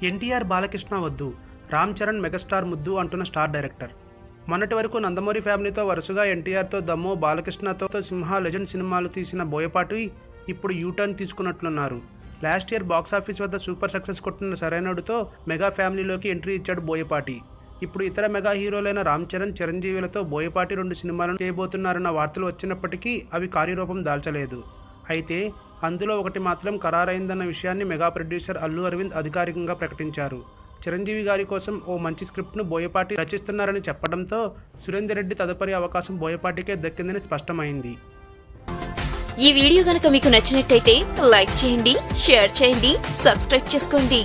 ఎన్టీఆర్ బాలకృష్ణ వద్దు, రామ్ చరణ్ మెగాస్టార్ ముద్దు అంటున్న స్టార్ డైరెక్టర్. మొన్నటి వరకు నందమూరి ఫ్యామిలీతో వరుసగా ఎన్టీఆర్తో దమ్ము, బాలకృష్ణతో సింహ, లెజెండ్ సినిమాలు తీసిన బోయపాటి ఇప్పుడు యూటర్న్ తీసుకున్నట్లున్నారు. లాస్ట్ ఇయర్ బాక్సాఫీస్ వద్ద సూపర్ సక్సెస్ కొట్టిన సరైనడుతో మెగా ఫ్యామిలీలోకి ఎంట్రీ ఇచ్చాడు బోయపాటి. ఇప్పుడు ఇతర మెగా హీరోలైన రామ్ చరణ్, చిరంజీవిలతో బోయపాటి 2 సినిమాలను చేయబోతున్నారన్న వార్తలు వచ్చినప్పటికీ అవి కార్యరూపం దాల్చలేదు. అయితే అందులో ఒకటి మాత్రం ఖరారైందన్న విషయాన్ని మెగా ప్రొడ్యూసర్ అల్లు అరవింద్ అధికారికంగా ప్రకటించారు. చిరంజీవి గారి కోసం ఓ మంచి స్క్రిప్ట్ను బోయపాటి రచిస్తున్నారని చెప్పడంతో సురేందర్ రెడ్డి తదుపరి అవకాశం బోయపాటికే దక్కిందని స్పష్టమైంది. ఈ వీడియో గనుక మీకు నచ్చినట్టయితే లైక్ చేయండి, షేర్ చేయండి, సబ్స్క్రైబ్ చేసుకోండి.